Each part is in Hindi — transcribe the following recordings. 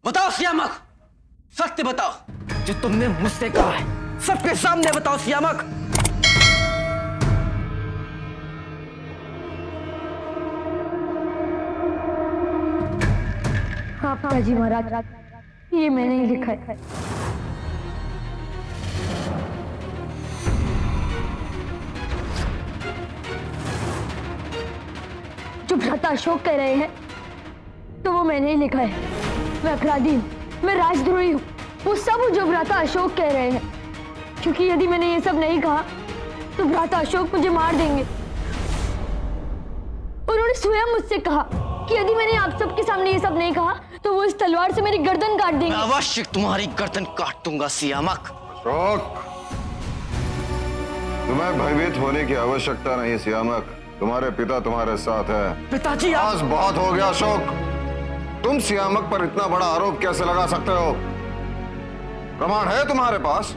बताओ सियामक, सत्य बताओ जो तुमने मुझसे कहा है, सबके सामने बताओ सियामक। हाँ पिताजी महाराज, ये मैंने ही लिखा है। जो भ्राता अशोक कह रहे हैं तो वो मैंने ही लिखा है। मैं अपराधी हूँ, मैं राजद्रोही हूँ, वो सब जो भ्राता अशोक कह रहे हैं। क्योंकि यदि मैंने ये सब नहीं कहा तो भ्राता अशोक मुझे मार देंगे। उन्होंने स्वयं मुझसे कहा कि यदि मैंने आप सबके सामने ये सब नहीं कहा तो वो इस तलवार से मेरी गर्दन काट देंगे। मैं अवश्य तुम्हारी गर्दन काट दूंगा सियामक। अशोक, तुम्हें भयभीत होने की आवश्यकता नहीं सियामक, तुम्हारे पिता तुम्हारे साथ है। पिताजी आज बहुत हो गया अशोक, तुम सियामक पर इतना बड़ा आरोप कैसे लगा सकते हो? प्रमाण है तुम्हारे पास?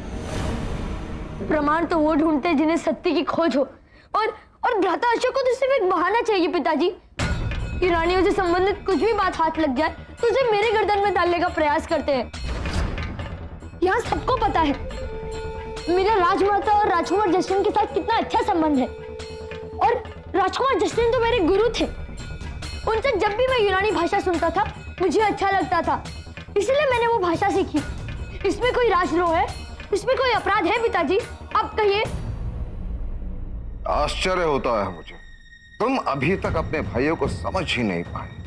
प्रमाण तो वो ढूंढते जिन्हें सत्य की खोज हो, और भ्राता अशोक को तो सिर्फ एक बहाना चाहिए पिताजी। यूनानियों से संबंधित कुछ भी बात हाथ लग जाए तो उसे मेरे गर्दन में डालने का प्रयास करते हैं। यहाँ सबको पता है मेरा राजमाता और राजकुमार जस्टिन के साथ कितना अच्छा संबंध है, और राजकुमार जस्टिन तो मेरे गुरु थे। उनसे जब भी मैं यूनानी भाषा सुनता था मुझे अच्छा लगता था, इसलिए मैंने वो भाषा सीखी। इसमें कोई राजद्रोह है? इसमें कोई अपराध है पिताजी? आप कहिए। आश्चर्य होता है मुझे, तुम अभी तक अपने भाइयों को समझ ही नहीं पाए।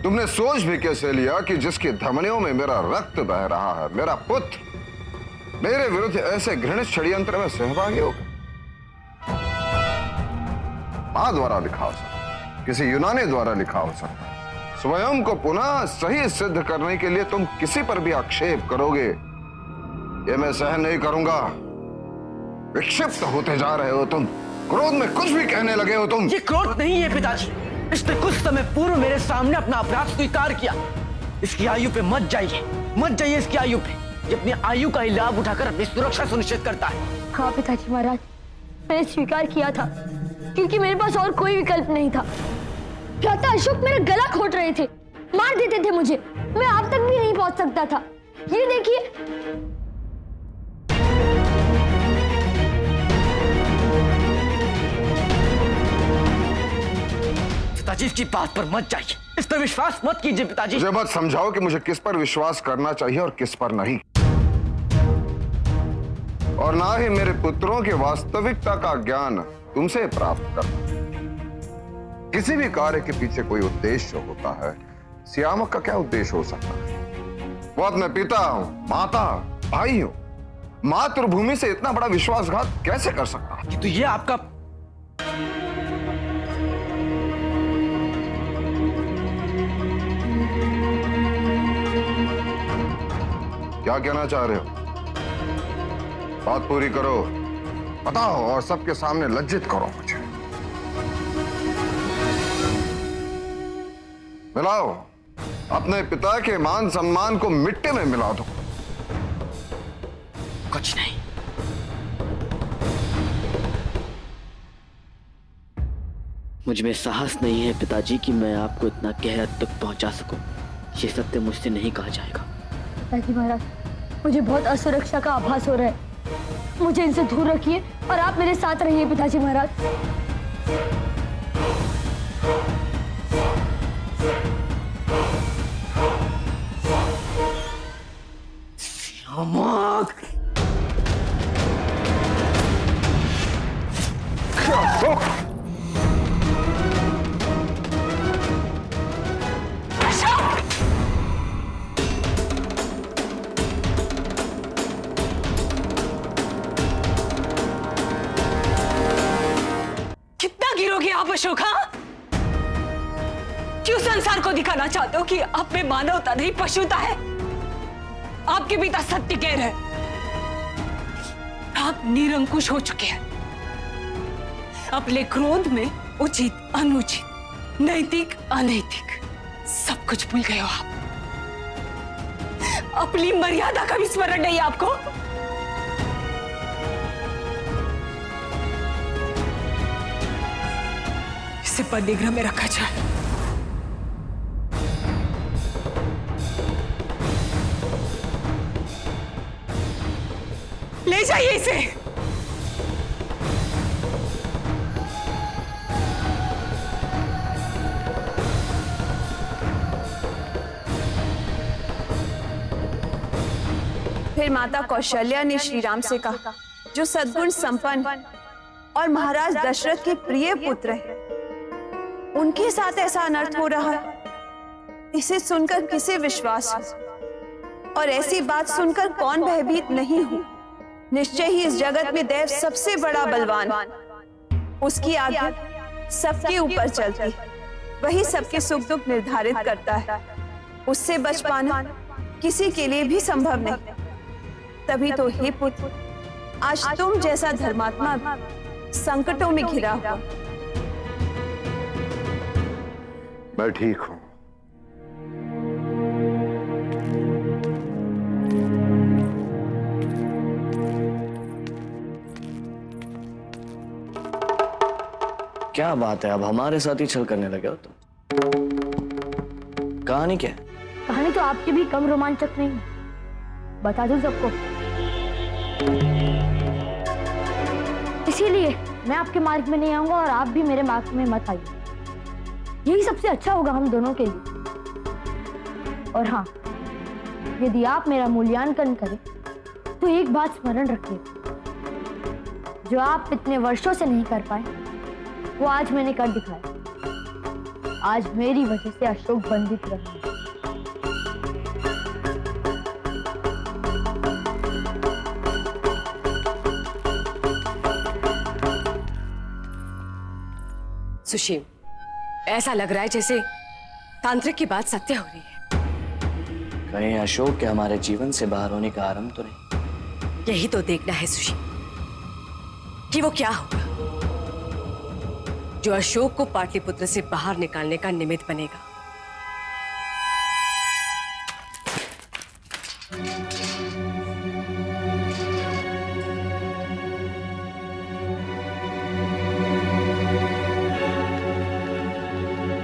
तुमने सोच भी कैसे लिया कि जिसकी धमनियों में मेरा रक्त बह रहा है, मेरा पुत्र मेरे विरुद्ध ऐसे घृणित षड्यंत्र में सहभागी होगा? मां द्वारा लिखा हो सकता, किसी यूनानी द्वारा लिखा हो सकता, स्वयं को पुनः सही सिद्ध करने के लिए तुम किसी पर भी आक्षेप करोगे, ये मैं सहन नहीं करूंगा। विक्षिप्त होते जा रहे हो तुम, क्रोध में कुछ भी कहने लगे हो तुम। ये क्रोध नहीं है पिताजी, इसने कुछ समय पूर्व मेरे सामने अपना अपराध स्वीकार किया। इसकी आयु पे मत जाइए इसकी आयु पे। ये अपनी आयु का ही लाभ उठाकर अपनी सुरक्षा सुनिश्चित करता है। हाँ पिताजी महाराज, मैंने स्वीकार किया था क्योंकि मेरे पास और कोई विकल्प नहीं था। भ्राता अशोक मेरा गला घोट रहे थे, मार देते थे मुझे, मैं आप तक भी नहीं पहुंच सकता था। ये देखिए। पिताजी इसकी बात पर मत जाइए, इस पर विश्वास मत कीजिए पिताजी। मुझे मत समझाओ कि मुझे किस पर विश्वास करना चाहिए और किस पर नहीं, और ना ही मेरे पुत्रों की वास्तविकता का ज्ञान तुमसे प्राप्त करना। किसी भी कार्य के पीछे कोई उद्देश्य होता है। सियामक का क्या उद्देश्य हो सकता है? वो अपने पिता हूं, माता, भाई हूं, मातृभूमि से इतना बड़ा विश्वासघात कैसे कर सकता है? तो ये आपका क्या कहना चाह रहे हो? बात पूरी करो, बताओ, और सबके सामने लज्जित करो मुझे। मिलाओ, अपने पिता के मान सम्मान को मिट्टी में मिला दो। कुछ नहीं। मुझ में साहस नहीं है पिताजी कि मैं आपको इतना गहरा तक पहुंचा सकूं। ये सत्य मुझसे नहीं कहा जाएगा। पिताजी महाराज, मुझे बहुत असुरक्षा का आभास हो रहा है, मुझे इनसे दूर रखिए और आप मेरे साथ रहिए पिताजी महाराज। सियामक! गिरोगे आप अशोक? क्यों संसार को दिखाना चाहते हो कि आप में मानवता नहीं पशुता है? आपके पिता सत्य कह रहे हैं, आप निरंकुश हो चुके हैं। अपने क्रोध में उचित अनुचित, नैतिक अनैतिक सब कुछ भूल गए हो आप। अपनी मर्यादा का भी स्मरण नहीं आपको। इसे परिग्रह में रखा जाए। ले जाइए इसे। फिर माता कौशल्या ने श्री राम से कहा, जो सद्गुण संपन्न और महाराज दशरथ के प्रिय पुत्र है, उनके साथ ऐसा अनर्थ हो रहा है। इसे सुनकर किसे विश्वास हो, और ऐसी बात सुनकर कौन भयभीत नहीं हो। निश्चय ही इस जगत में देव सबसे बड़ा बलवान, उसकी आज्ञा सबके ऊपर चलती, वही सबके सुख दुख निर्धारित करता है। उससे बच पाना किसी के लिए भी संभव नहीं। तभी तो हे पुत्र, आज तुम जैसा धर्मात्मा संकटों में घिरा हुआ। मैं ठीक हूं। क्या बात है, अब हमारे साथ ही छल करने लगे हो तुम? कहानी क्या है? कहानी तो आपकी भी कम रोमांचक नहीं, बता दूं सबको। इसीलिए मैं आपके मार्ग में नहीं आऊंगा और आप भी मेरे मार्ग में मत आइए। यही सबसे अच्छा होगा हम दोनों के लिए। और हाँ, यदि आप मेरा मूल्यांकन करें तो एक बात स्मरण रखिए, जो आप इतने वर्षों से नहीं कर पाए वो आज मैंने कर दिखाया। आज मेरी वजह से अशोक बंधित रहा। सुशील, ऐसा लग रहा है जैसे तांत्रिक की बात सत्य हो रही है। कहीं अशोक के हमारे जीवन से बाहर होने का आरंभ तो नहीं? यही तो देखना है सुशील, कि वो क्या होगा जो अशोक को पाटलिपुत्र से बाहर निकालने का निमित्त बनेगा।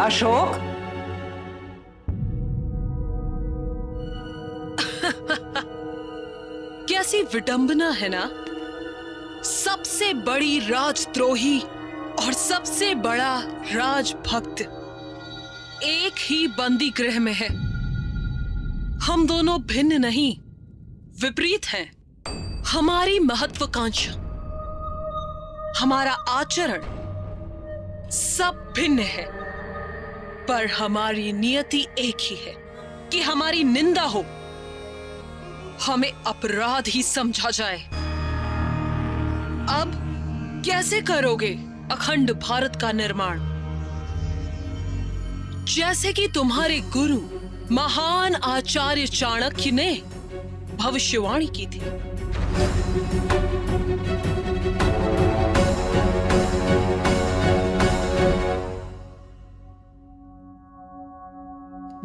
अशोक, कैसी विडंबना है ना। सबसे बड़ी राजद्रोही और सबसे बड़ा राजभक्त एक ही बंदी गृह में है। हम दोनों भिन्न नहीं, विपरीत हैं। हमारी महत्वाकांक्षा, हमारा आचरण सब भिन्न है, पर हमारी नियति एक ही है कि हमारी निंदा हो, हमें अपराध ही समझा जाए। अब कैसे करोगे अखंड भारत का निर्माण? जैसे कि तुम्हारे गुरु महान आचार्य चाणक्य ने भविष्यवाणी की थी।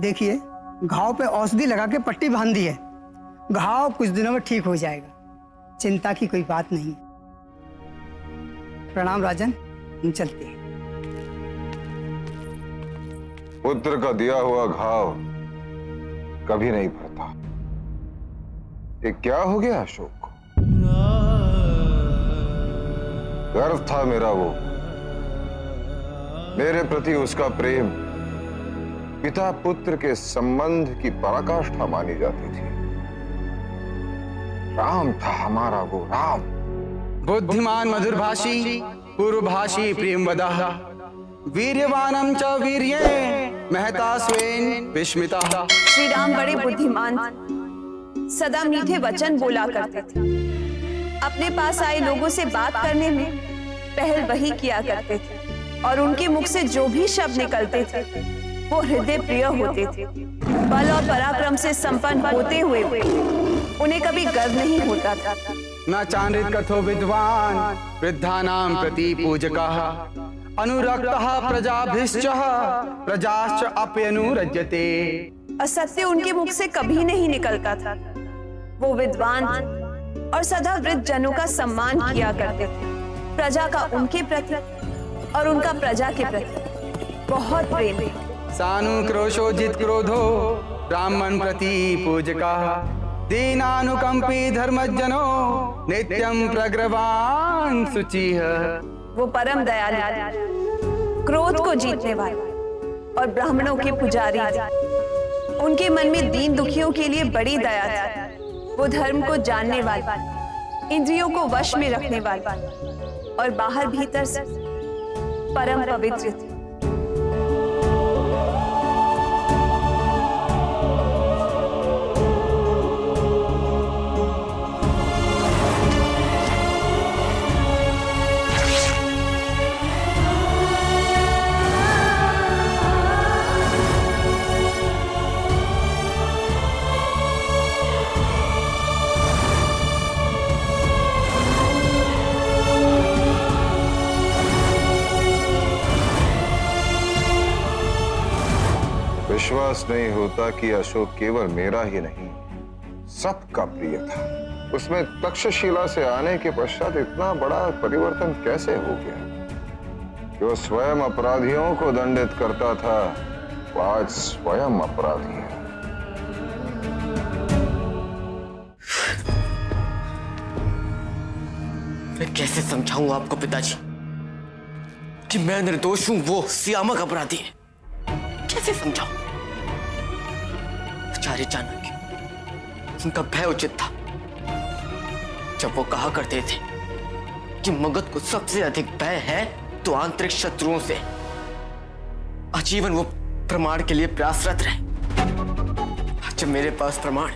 देखिए, घाव पे औषधि लगा के पट्टी बांध दी है। घाव कुछ दिनों में ठीक हो जाएगा, चिंता की कोई बात नहीं। प्रणाम राजन, हम चलते हैं। पुत्र का दिया हुआ घाव कभी नहीं भरता। ये क्या हो गया अशोक को? गर्व था मेरा वो, मेरे प्रति उसका प्रेम पिता पुत्र के संबंध की पराकाष्ठा मानी जाती थी। राम था हमारा वो राम। बुद्धिमान मधुरभाषी पूर्वभाषी प्रेमवदः वीर्यवानम च वीर्ये महता स्वेन विस्मिता। श्री राम बड़े बुद्धिमान थे, सदा मीठे वचन बोला करते थे। अपने पास आए लोगों से बात करने में पहल वही किया करते थे, और उनके मुख से जो भी शब्द निकलते थे वो हृदय प्रिय होते थे। बल और पराक्रम से संपन्न होते हुए उन्हें कभी गर्व नहीं होता था। न चांद्रित कथो विद्वान वृद्धानां प्रति पूजकः अनुरक्तः प्रजाभिश्च प्रजाश्च अप्यनुरज्यते। असत्य उनके मुख से कभी नहीं निकलता था। वो विद्वान थे और सदा वृद्ध जनों का सम्मान किया करते थे। प्रजा का उनके प्रति और उनका प्रजा के प्रति बहुत प्रेम है। सानु क्रोशो जित क्रोधो ब्राह्मण प्रति पूजकः दीनानुकंपी धर्मजनो नित्यं प्रग्रवान शुचिः। वो परम दयालु, क्रोध को जीतने वाले और ब्राह्मणों के पुजारी थे। उनके मन में दीन दुखियों के लिए बड़ी दया थी। वो धर्म को जानने वाले, इंद्रियों को वश में रखने वाले और बाहर भीतर से परम पवित्र थे। विश्वास नहीं होता कि अशोक केवल मेरा ही नहीं, सबका प्रिय था। उसमें तक्षशिला से आने के पश्चात इतना बड़ा परिवर्तन कैसे हो गया? जो स्वयं अपराधियों को दंडित करता था, वो आज स्वयं अपराधी है। मैं कैसे समझाऊं आपको पिताजी कि मैं निर्दोष हूं, वो सियामक अपराधी है? कैसे समझाऊं? आचार्य चाणक्य, उनका भय उचित था जब वो कहा करते थे कि मगध को सबसे अधिक भय है तो आंतरिक शत्रुओं से। आजीवन वो प्रमाण के लिए प्रयासरत रहे। जब मेरे पास प्रमाण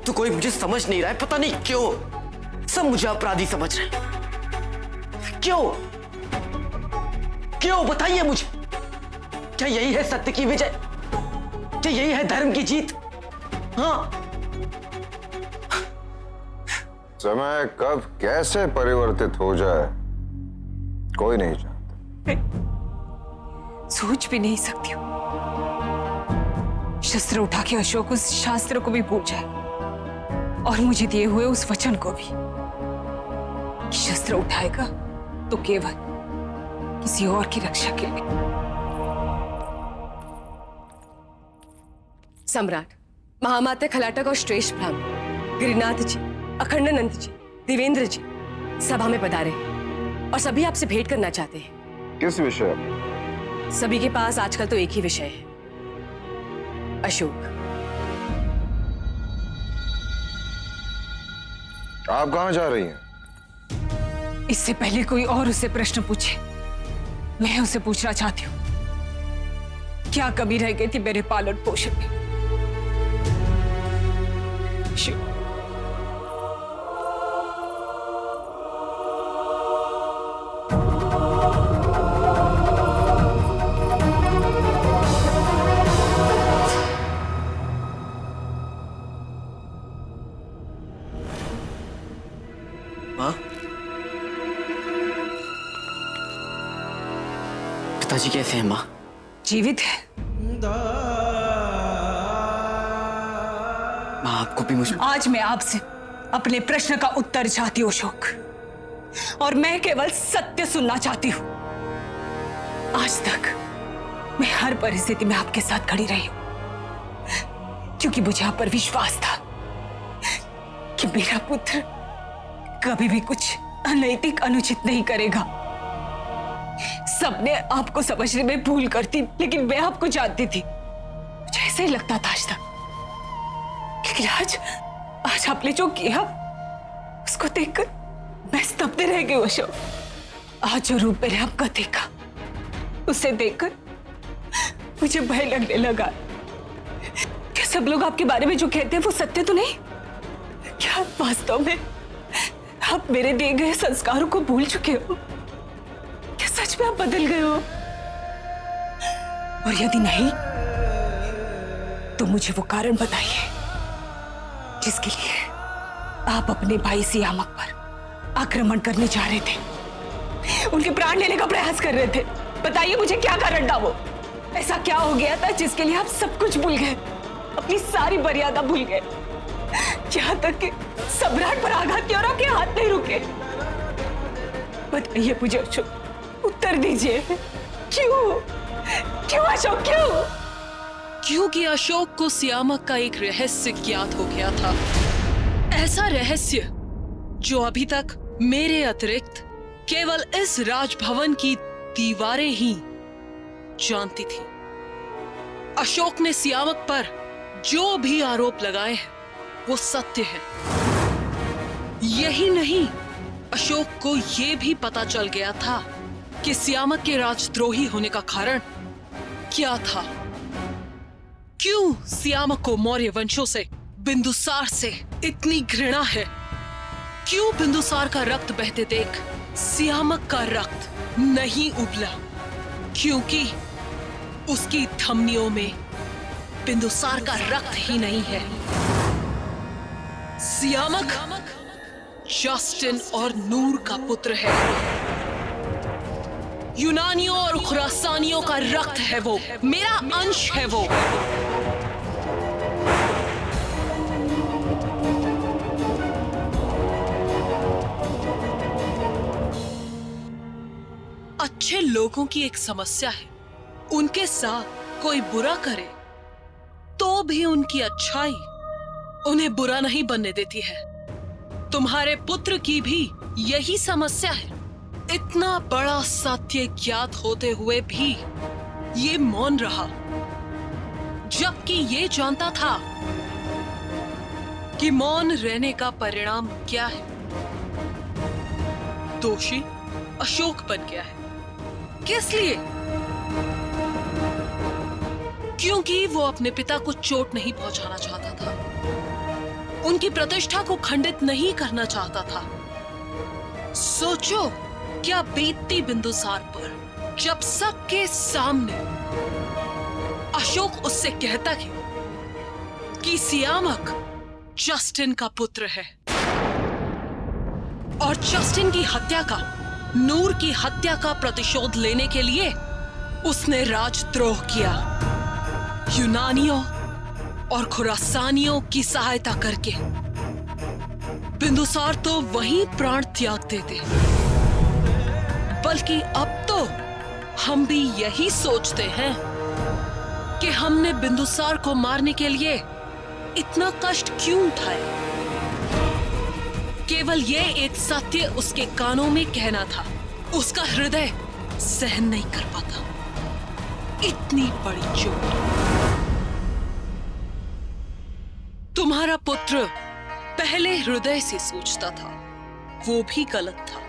तो कोई मुझे समझ नहीं रहा है, पता नहीं क्यों सब मुझे अपराधी समझ रहे हैं। क्यों क्यों बताइए मुझे। क्या यही है सत्य की विजय? क्या यही है धर्म की जीत? हाँ, समय कब कैसे परिवर्तित हो जाए कोई नहीं जानता। सोच भी नहीं सकती हूँ शस्त्र उठा के अशोक उस शास्त्र को भी भूल जाए और मुझे दिए हुए उस वचन को भी कि शस्त्र उठाएगा तो केवल किसी और की रक्षा के लिए। सम्राट, महामाते खलाटक और श्रेष्ठ ब्राह्मण गिरिनाथ जी, अखंडानंद जी, देवेंद्र जी सभा में पधारे और सभी आपसे भेंट करना चाहते हैं। किस विषय? सभी के पास आजकल तो एक ही विषय है, अशोक। आप कहां जा रही हैं? इससे पहले कोई और उससे प्रश्न पूछे, मैं उसे पूछना चाहती हूँ, क्या कमी रह गई थी मेरे पालन पोषण में? माँ, पिताजी कैसे हैं? माँ जीवित है। माँ, आपको भी मुझे आज मैं आपसे अपने प्रश्न का उत्तर चाहती हूँ अशोक, और मैं केवल सत्य सुनना चाहती हूँ। आज तक मैं हर परिस्थिति में आपके साथ खड़ी रही हूँ क्योंकि मुझे आप पर विश्वास था कि मेरा पुत्र कभी भी कुछ अनैतिक अनुचित नहीं करेगा। सबने आपको समझने में भूल करती, लेकिन मैं आपको जानती थी। मुझे ऐसे ही लगता था आज तक, लेकिन आज आपने जो किया उसको देखकर मैं स्तब्ध रह गई अशोक। आज जो रूप मैंने आपका देखा उसे देखकर मुझे भय लगने लगा। क्या सब लोग आपके बारे में जो कहते हैं वो सत्य तो नहीं? क्या वास्तव में आप मेरे दिए गए संस्कारों को भूल चुके हो? क्या सच में आप बदल गए हो? और यदि नहीं तो मुझे वो कारण बताइए जिसके लिए आप अपने भाई सियामक पर आक्रमण करने जा रहे थे, उनके प्राण लेने का प्रयास कर रहे थे। बताइए मुझे क्या कारण था वो? ऐसा क्या हो गया था जिसके लिए आप सब कुछ भूल गए, अपनी सारी मर्यादा भूल गए, यहाँ तक कि सम्राट पर आघात किया और आपके हाथ नहीं रुके? बताइए मुझे अशोक, उत्तर दीजिए। क्यों क्यों अशोक, क्यों क्योंकि अशोक को सियामक का एक रहस्य ज्ञात हो गया था। ऐसा रहस्य जो अभी तक मेरे अतिरिक्त केवल इस राजभवन की दीवारें ही जानती थी। अशोक ने सियामक पर जो भी आरोप लगाए हैं वो सत्य है। यही नहीं, अशोक को यह भी पता चल गया था कि सियामक के राजद्रोही होने का कारण क्या था। क्यों सियामक को मौर्य वंशों से, बिंदुसार से इतनी घृणा है? क्यों बिंदुसार का रक्त बहते देख सियामक का रक्त नहीं उबला? क्योंकि उसकी धमनियों में बिंदुसार का रक्त ही नहीं है। सियामक जस्टिन और नूर का पुत्र है। यूनानियों और खुरासानियों का रक्त है वो, मेरा अंश है वो। अच्छे लोगों की एक समस्या है, उनके साथ कोई बुरा करे तो भी उनकी अच्छाई उन्हें बुरा नहीं बनने देती है। तुम्हारे पुत्र की भी यही समस्या है। इतना बड़ा सत्य ज्ञात होते हुए भी ये मौन रहा, जबकि ये जानता था कि मौन रहने का परिणाम क्या है। दोषी अशोक बन गया है। किस लिए? क्योंकि वो अपने पिता को चोट नहीं पहुंचाना चाहता था, उनकी प्रतिष्ठा को खंडित नहीं करना चाहता था। सोचो क्या बीतती बिंदुसार पर जब सबके सामने अशोक उससे कहता है कि सियामक जस्टिन का पुत्र है और जस्टिन की हत्या का, नूर की हत्या का प्रतिशोध लेने के लिए उसने राजद्रोह किया, यूनानियों और खुरासानियों की सहायता करके। बिंदुसार तो वहीं प्राण त्याग देते, बल्कि अब तो हम भी यही सोचते हैं कि हमने बिंदुसार को मारने के लिए इतना कष्ट क्यों उठाया। केवल ये एक सत्य उसके कानों में कहना था, उसका हृदय सहन नहीं कर पाता इतनी बड़ी चोट। तुम्हारा पुत्र पहले हृदय से सोचता था, वो भी गलत था,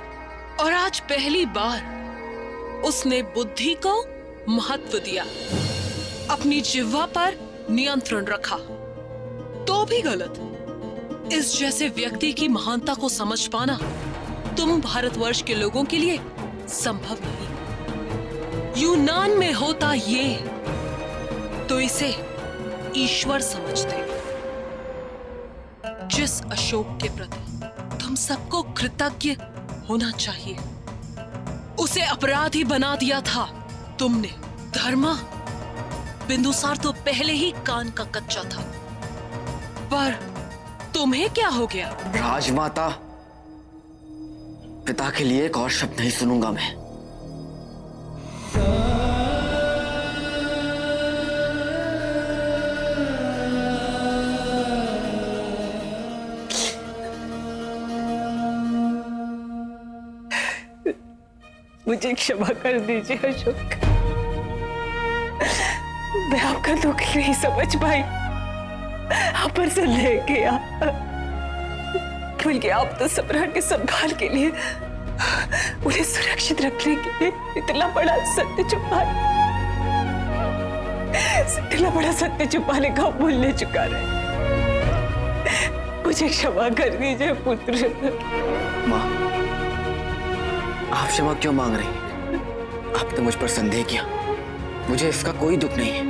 और आज पहली बार उसने बुद्धि को महत्व दिया, अपनी जिह्वा पर नियंत्रण रखा, तो भी गलत। इस जैसे व्यक्ति की महानता को समझ पाना तुम भारतवर्ष के लोगों के लिए संभव नहीं। यूनान में होता ये तो इसे ईश्वर समझते। जिस अशोक के प्रति तुम सबको कृतज्ञ होना चाहिए, उसे अपराधी बना दिया था तुमने। धर्मा, बिंदुसार तो पहले ही कान का कच्चा था, पर तुम्हें क्या हो गया? राजमाता, पिता के लिए एक और शब्द नहीं सुनूंगा मैं। मुझे क्षमा कर दीजिए अशोक, मैं आपका दुख नहीं समझ पाई। आप पर से ले गया, बल्कि आप तो सम्राट के संभाल के लिए, उन्हें सुरक्षित रखने के लिए इतना बड़ा सत्य छुपाने का भूलने चुका रहे। मुझे क्षमा कर दीजिए पुत्र। माँ, आप क्षमा क्यों मांग रही हैं? आपने मुझ पर संदेह किया, मुझे इसका कोई दुख नहीं है।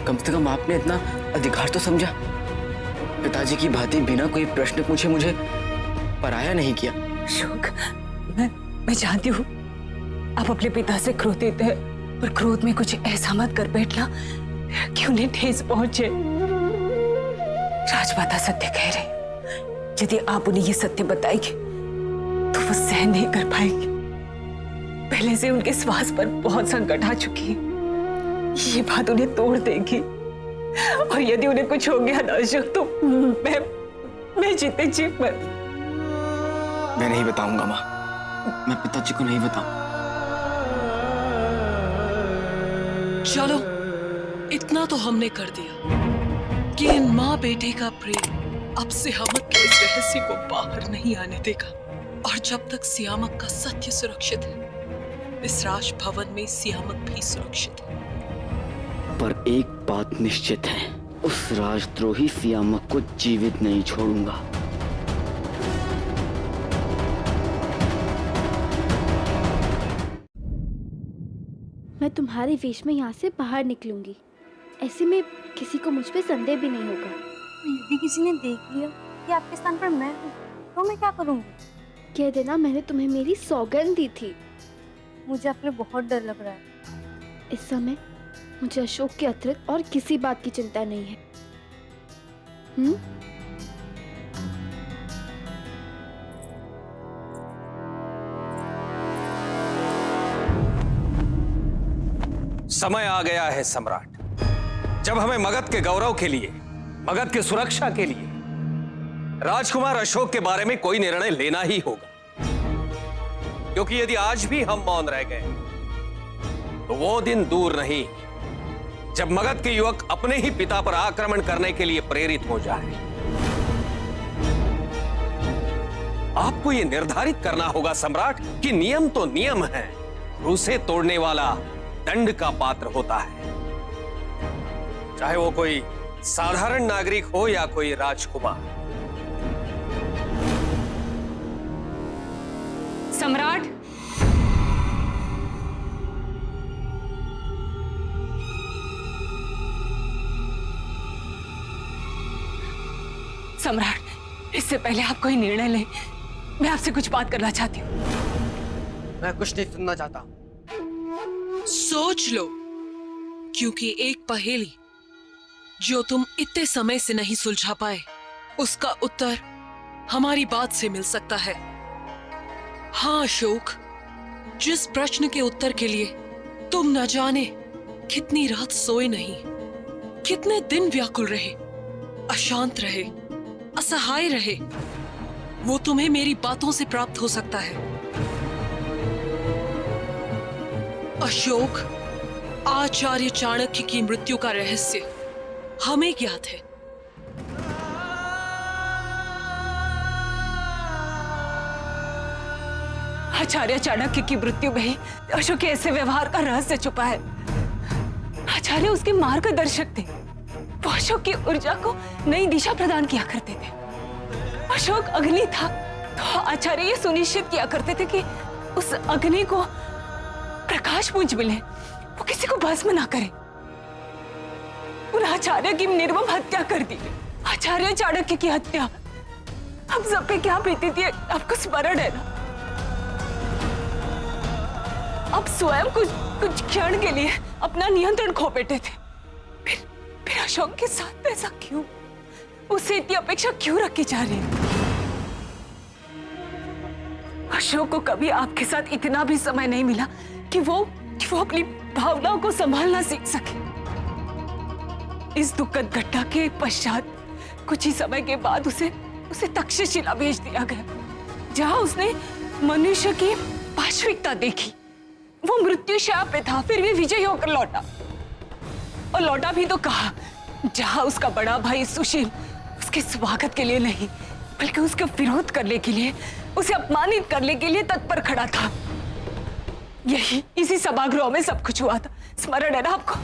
कम से कम आपने इतना अधिकार तो समझा। पिताजी की भांति बिना कोई प्रश्न पूछे मुझे पराया नहीं किया। अशोक, मैं जानती हूँ आप अपने पिता से क्रोधित हैं, पर क्रोध में कुछ ऐसा मत कर बैठना कि उन्हें ठेस पहुंचे। राजमाता सत्य कह रहे, यदि आप उन्हें ये सत्य बताएंगे तो वो सहन नहीं कर पाएंगे। पहले से उनके श्वास पर बहुत संकट आ चुकी है, ये बात उन्हें तोड़ देगी। और यदि उन्हें कुछ हो गया ना अशोक, तो मैं जीते जी मर। मैं नहीं बताऊंगा माँ, मैं पिताजी को नहीं बताऊं। चलो, इतना तो हमने कर दिया कि इन माँ बेटे का प्रेम अब सियामत के इस रहस्य को बाहर नहीं आने देगा। और जब तक सियामत का सत्य सुरक्षित है, इस राजभवन में सियामत भी सुरक्षित है। पर एक बात निश्चित है, उस राजद्रोही सियामक को जीवित नहीं छोड़ूंगा। मैं तुम्हारे वेश में यहाँ से बाहर निकलूंगी। ऐसे में किसी को मुझ पे संदेह भी नहीं होगा। यदि किसी ने देख लिया कि आपके स्थान पर मैं हूँ, तो मैं क्या करूँगी? कह देना मैंने तुम्हें मेरी सौगंध दी थी। मुझे आप पे बहुत डर लग रहा है। इस समय मुझे अशोक के अतिरिक्त और किसी बात की चिंता नहीं है। समय आ गया है सम्राट, जब हमें मगध के गौरव के लिए, मगध की सुरक्षा के लिए राजकुमार अशोक के बारे में कोई निर्णय लेना ही होगा। क्योंकि यदि आज भी हम मौन रह गए तो वो दिन दूर नहीं जब मगध के युवक अपने ही पिता पर आक्रमण करने के लिए प्रेरित हो जाए। आपको यह निर्धारित करना होगा सम्राट कि नियम तो नियम है, उसे तोड़ने वाला दंड का पात्र होता है, चाहे वो कोई साधारण नागरिक हो या कोई राजकुमार। सम्राट, सम्राट, इससे पहले आप कोई निर्णय लें, मैं आपसे कुछ बात करना चाहती हूँ। मैं कुछ नहीं सुनना चाहता। सोच लो, क्योंकि एक पहेली जो तुम इतने समय से नहीं सुलझा पाए, उसका उत्तर हमारी बात से मिल सकता है। हाँ अशोक, जिस प्रश्न के उत्तर के लिए तुम न जाने कितनी रात सोए नहीं, कितने दिन व्याकुल रहे, अशांत रहे, असहाय रहे, वो तुम्हें मेरी बातों से प्राप्त हो सकता है। अशोक, आचार्य चाणक्य की मृत्यु का रहस्य हमें ज्ञात है। आचार्य चाणक्य की मृत्यु में ही अशोक के ऐसे व्यवहार का रहस्य छुपा है। आचार्य उसके मार्गदर्शक थे, वो अशोक की ऊर्जा को नई दिशा प्रदान किया करते थे। अशोक अग्नि था, तो आचार्य ये सुनिश्चित किया करते थे कि उस अग्नि को प्रकाश पुंज मिले, वो किसी को भस्म ना करे। उन आचार्य की निर्मम हत्या कर दी। आचार्य चाणक्य की हत्या हम सब पे क्या बीती थी आपको स्मरण है ना? अब स्वयं कुछ क्षण के लिए अपना नियंत्रण खो बैठे थे। फिर अशोक के साथ ऐसा क्यों? उसे इतनी अपेक्षा क्यों रखी जा रही है? अशोक को कभी आपके साथ इतना भी समय नहीं मिला कि वो अपनी भावनाओं को संभालना सीख सके। इस दुखद घटना के पश्चात कुछ ही समय के बाद उसे तक्षशिला भेज दिया गया, जहां उसने मनुष्य की पाशविकता देखी। वो मृत्युशैया पे था, फिर भी विजयी होकर लौटा, और लौटा भी तो कहा जहां उसका बड़ा भाई सुशील उसके स्वागत के लिए नहीं बल्कि उसका विरोध करने के लिए, उसे अपमानित करने के लिए तत्पर खड़ा था। इसी सभागृह में सब कुछ हुआ था, स्मरण है ना आपको?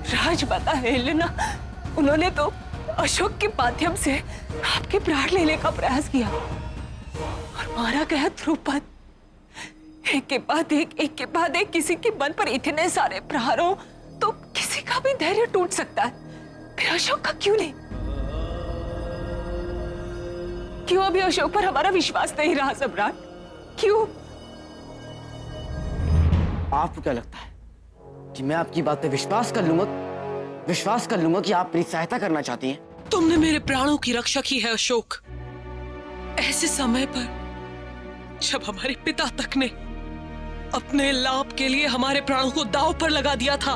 राजमाता हेलेना, उन्होंने तो अशोक के माध्यम से आपके प्राण लेने का प्रयास किया, और मारा गया ध्रुपद। एक के बाद एक किसी के मन पर इतने सारे प्रहारों, तो किसी का भी धैर्य टूट सकता है, फिर अशोक का क्यों नहीं? क्यों अभी अशोक पर हमारा विश्वास नहीं रहा सम्राट? क्यों? आपको क्या लगता है कि मैं आपकी बात पे विश्वास कर लूंगा कि आप मेरी सहायता करना चाहती हैं? तुमने मेरे प्राणों की रक्षा की है अशोक, ऐसे समय पर जब हमारे पिता तक ने अपने लाभ के लिए हमारे प्राणों को दांव पर लगा दिया था।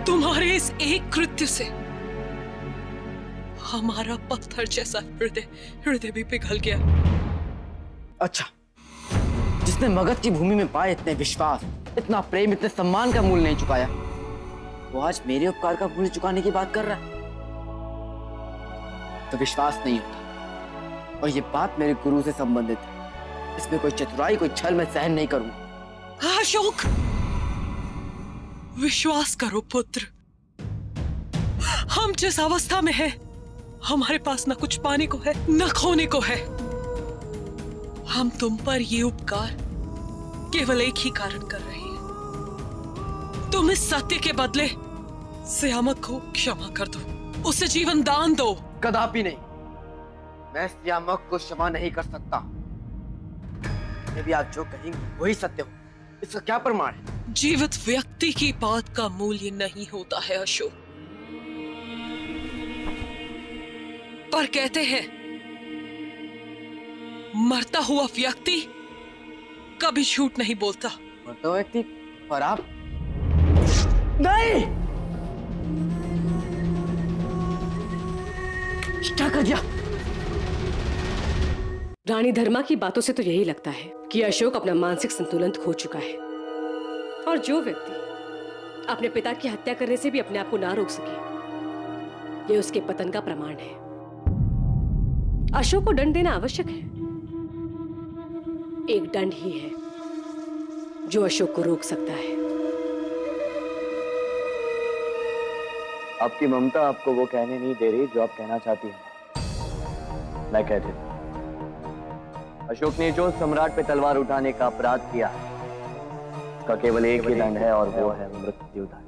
तुम्हारे इस एक कृत्य से हमारा पत्थर जैसा हृदय भी पिघल गया। अच्छा, जिसने मगध की भूमि में पाए इतने विश्वास, इतना प्रेम, इतने सम्मान का मूल्य नहीं चुकाया, वो आज मेरे उपकार का मूल्य चुकाने की बात कर रहा है। तो विश्वास नहीं होता, और ये बात मेरे गुरु से संबंधित है। इसमें कोई चतुराई, कोई छल मैं सहन नहीं करूंगा। अशोक, विश्वास करो पुत्र, हम जिस अवस्था में हैं, हमारे पास न कुछ पाने को है न खोने को है। हम तुम पर ये उपकार केवल एक ही कारण कर रहे हैं। तुम इस सत्य के बदले श्यामक को क्षमा कर दो, उसे जीवन दान दो। कदापि नहीं, मैं श्यामक को क्षमा नहीं कर सकता। यदि आप जो कहेंगे वही सत्य हो, इसका क्या प्रमाण है? जीवित व्यक्ति की बात का मूल्य नहीं होता है अशोक, पर कहते हैं मरता हुआ व्यक्ति कभी झूठ नहीं बोलता। मरता हुआ व्यक्ति? और आप? नहीं! क्या कर दिया? रानी धर्मा की बातों से तो यही लगता है कि अशोक अपना मानसिक संतुलन खो चुका है, और जो व्यक्ति अपने पिता की हत्या करने से भी अपने आप को ना रोक सके, ये उसके पतन का प्रमाण है। अशोक को दंड देना आवश्यक है। एक दंड ही है जो अशोक को रोक सकता है। आपकी ममता आपको वो कहने नहीं दे रही जो आप कहना चाहती हैं। मैं कह देता हूं, अशोक ने जो सम्राट पे तलवार उठाने का अपराध किया है, उसका केवल एक ही दंड है, और वो है मृत्युदंड।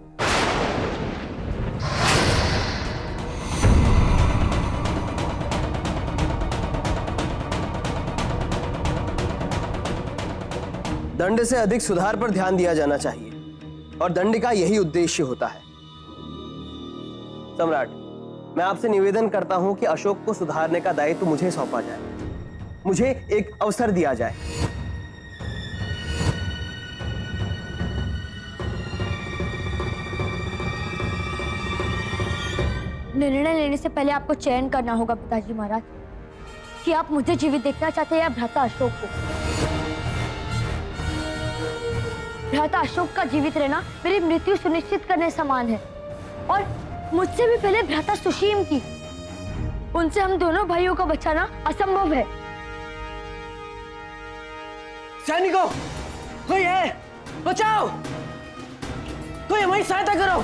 दंड से अधिक सुधार पर ध्यान दिया जाना चाहिए, और दंड का यही उद्देश्य होता है। सम्राट, मैं आपसे निवेदन करता हूं कि अशोक को सुधारने का दायित्व मुझे सौंपा जाए, मुझे एक अवसर दिया जाए। निर्णय लेने से पहले आपको चयन करना होगा पिताजी महाराज, कि आप मुझे जीवित देखना चाहते हैं या भ्राता अशोक को। भ्राता अशोक का जीवित रहना मेरी मृत्यु सुनिश्चित करने समान है, और मुझसे भी पहले भ्राता सुशीम की। उनसे हम दोनों भाइयों को बचाना असंभव है। सैनिकों, कोई है? बचाओ! कोई हमारी सहायता करो!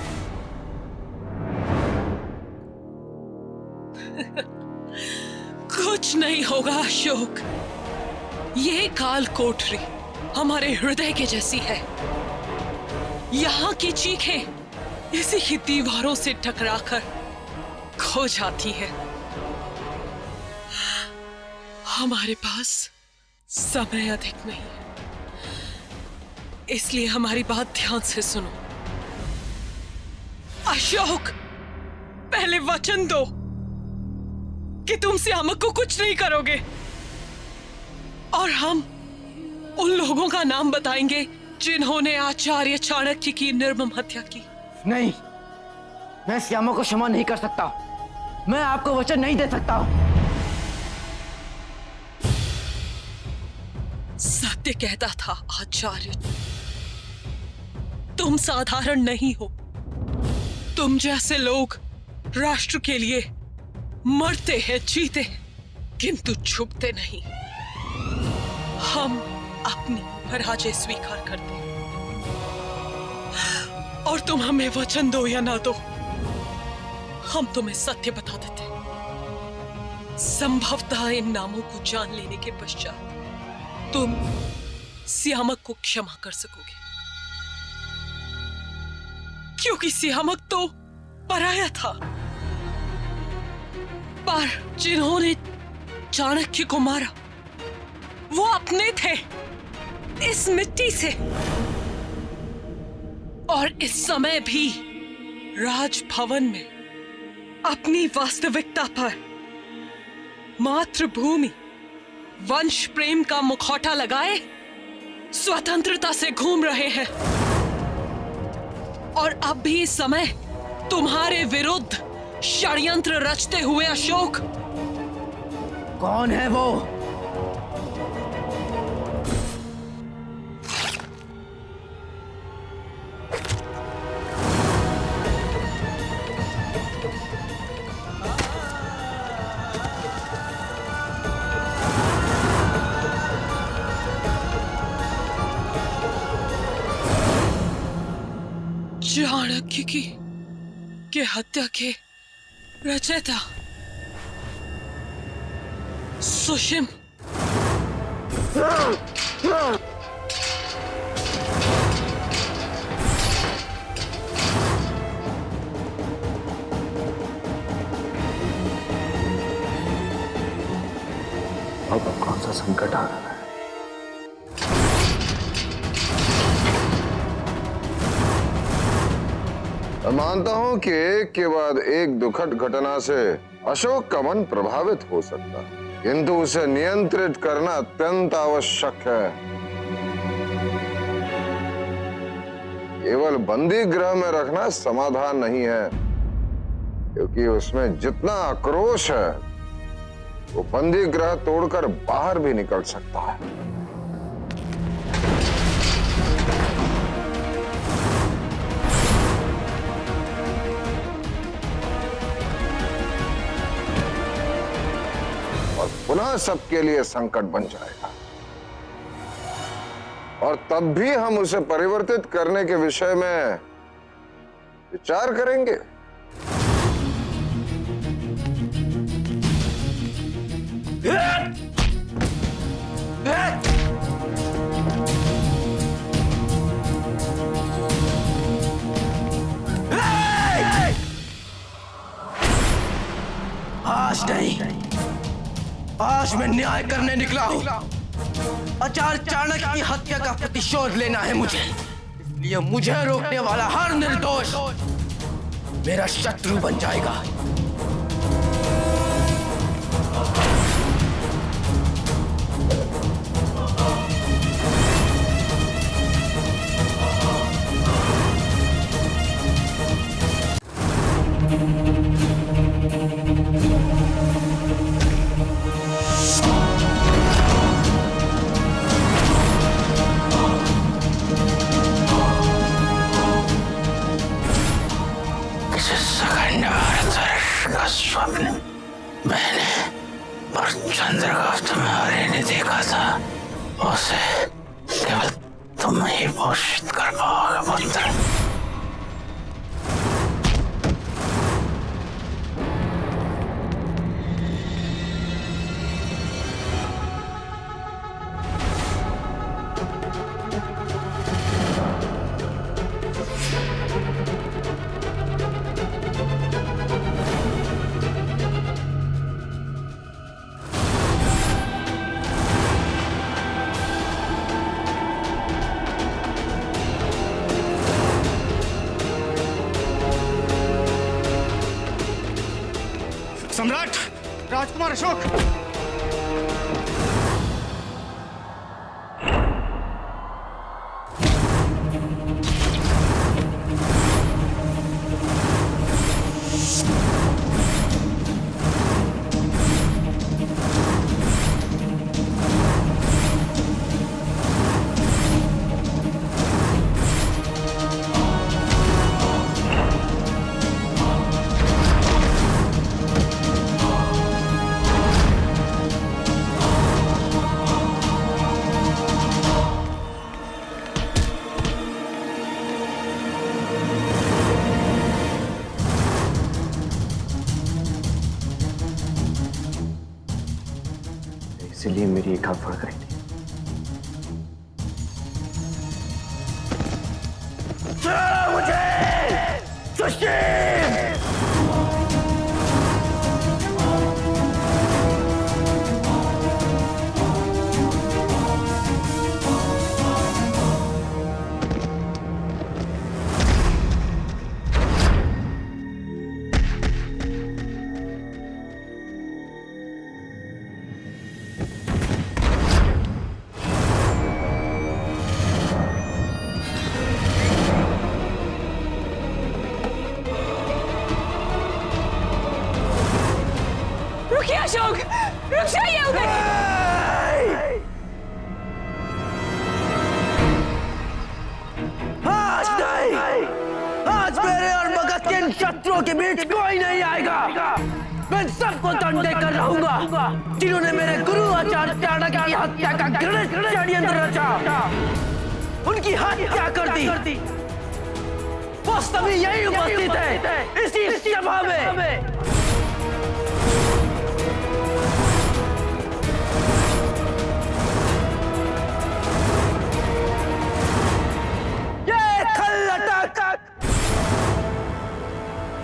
कुछ नहीं होगा अशोक, ये काल कोठरी हमारे हृदय के जैसी है। यहाँ की चीखें इसी ही दीवारों से टकराकर खो जाती है। हमारे पास समय अधिक नहीं है, इसलिए हमारी बात ध्यान से सुनो। अशोक, पहले वचन दो कि तुम श्यामक को कुछ नहीं करोगे, और हम उन लोगों का नाम बताएंगे जिन्होंने आचार्य चाणक्य की निर्मम हत्या की। नहीं, मैं श्यामक को क्षमा नहीं कर सकता। मैं आपको वचन नहीं दे सकता। सत्य कहता था आचार्य, तुम साधारण नहीं हो। तुम जैसे लोग राष्ट्र के लिए मरते हैं, जीते हैं, किंतु छुपते नहीं। हम अपनी पराजय स्वीकार करते हैं, और तुम हमें वचन दो या ना दो, हम तुम्हें सत्य बता देते हैं। संभवतः इन नामों को जान लेने के पश्चात तुम श्यामक को क्षमा कर सकोगे, क्योंकि श्यामक तो पराया था, पर जिन्होंने चाणक्य को मारा वो अपने थे, इस मिट्टी से। और इस समय भी राजभवन में अपनी वास्तविकता पर मातृभूमि वंश प्रेम का मुखौटा लगाए स्वतंत्रता से घूम रहे हैं। और अब भी इस समय तुम्हारे विरुद्ध षड्यंत्र रचते हुए अशोक। कौन है वो? चाणक्य की हत्या के रचयिता सुषिम। अब कौन सा संकट आ रहा है? मैं मानता हूं कि एक के बाद एक दुखद घटना से अशोक का मन प्रभावित हो सकता है, किंतु उसे नियंत्रित करना अत्यंत आवश्यक है। केवल बंदी गृह में रखना समाधान नहीं है, क्योंकि उसमें जितना आक्रोश है वो बंदी गृह तोड़कर बाहर भी निकल सकता है। पुनः सबके लिए संकट बन जाएगा, और तब भी हम उसे परिवर्तित करने के विषय में विचार करेंगे। आज नहीं, आज मैं न्याय करने निकला हूं। आचार्य चाणक्य की हत्या का प्रतिशोध लेना है मुझे, इसलिए मुझे रोकने वाला हर निर्दोष मेरा शत्रु बन जाएगा। स्वप्न मैंने और चंद्रगुप्त मौर्य ने देखा था, उसे केवल तुम ही पोषित कर पाओगे पुत्र। सम्राट राजकुमार अशोक, इसलिए मेरी एक आंख फड़ गई थी। मुझे सुषिम! अशोक रुक जाइए उधर। आज नहीं, आज मेरे और मगध के इन शत्रुओं के बीच कोई नहीं आएगा। मैं सबको दंड देकर रहूंगा जिन्होंने मेरे गुरु आचार्य चाणक्य की हत्या का घृणित षड्यंत्र रचा, उनकी हत्या कर दी। वो सभी यही उपस्थित है इसी सभा में।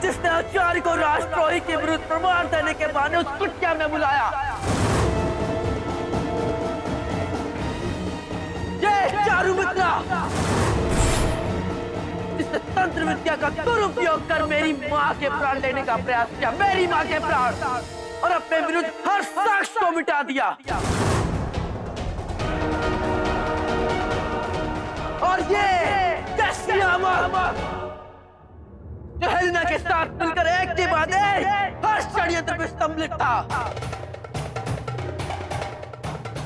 जिसने आचार्य को राष्ट्रद्रोही के विरुद्ध प्रमाण देने के बहाने उस कुटिया में बुलाया, ये चारुमित्रा जिसने तंत्र विद्या का दुरुपयोग कर मेरी माँ के प्राण लेने का प्रयास किया, मेरी माँ के प्राण, और अपने विरुद्ध हर साक्ष्य को मिटा दिया। और ये हेलेना के साथ मिलकर एक के बाद एक हर षड्यंत्र में सम्मिलित था।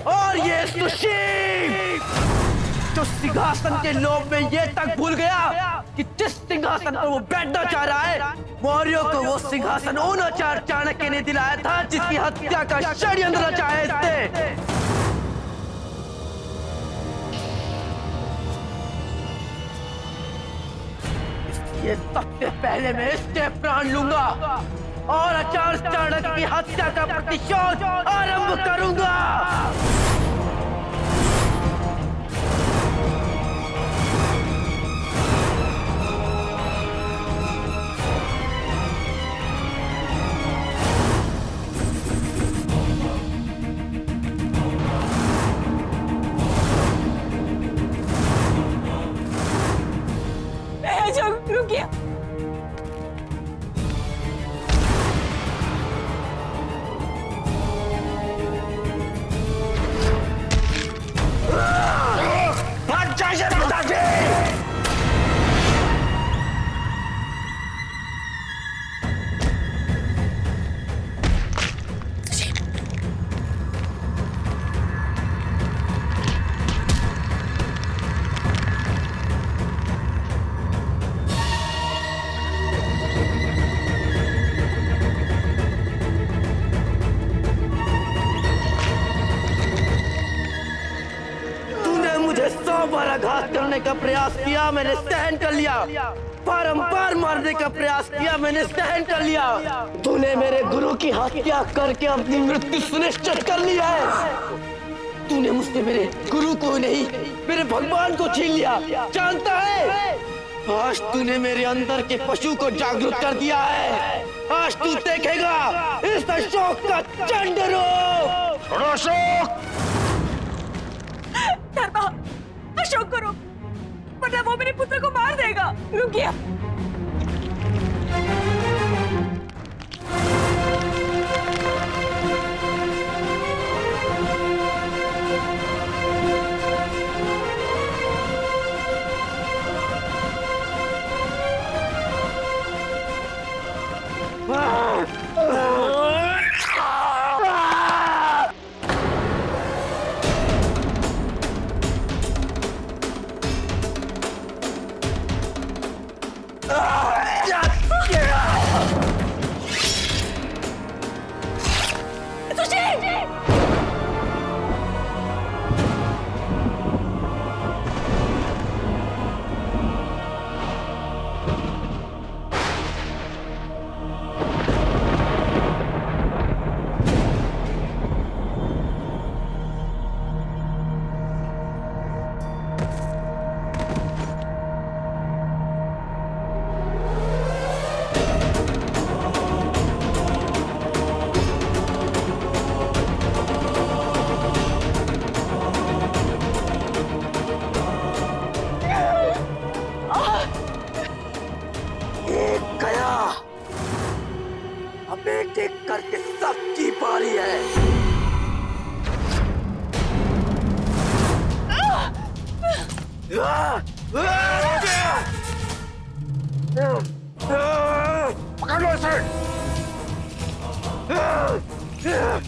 और ये सुशील जो सिंहासन के लोभ में ये तक भूल गया कि जिस सिंहासन पर वो बैठना चाह रहा है, मौर्यों को वो सिंहासन उन आचार्य चाणक्य ने दिलाया था जिसकी हत्या का षड्यंत्र रचा है इसने। ये सबसे पहले मैं इसके प्राण लूंगा और आचार्य चाणक्य की हत्या का प्रतिशोध आरंभ करूंगा। रुकिए। भाग जाइए पिताजी। आघात करने का प्रयास किया, मैंने सहन कर लिया। बारंबार मारने का प्रयास किया, मैंने सहन कर लिया। तूने मेरे गुरु की हत्या करके अपनी मृत्यु सुनिश्चित कर लिया है। तूने मुझसे मेरे गुरु को नहीं, मेरे भगवान को छीन लिया। जानता है, आज तूने मेरे अंदर के पशु को जागरूक कर दिया है। आज तू देखेगा इस अशोक का चंड रूप। अशोक! धर्मा, अशोक को रोक, वरना वो मेरे पुत्र को मार देगा। रुकिए। करके सबकी बारी है। पकड़ लो इसे। Ah!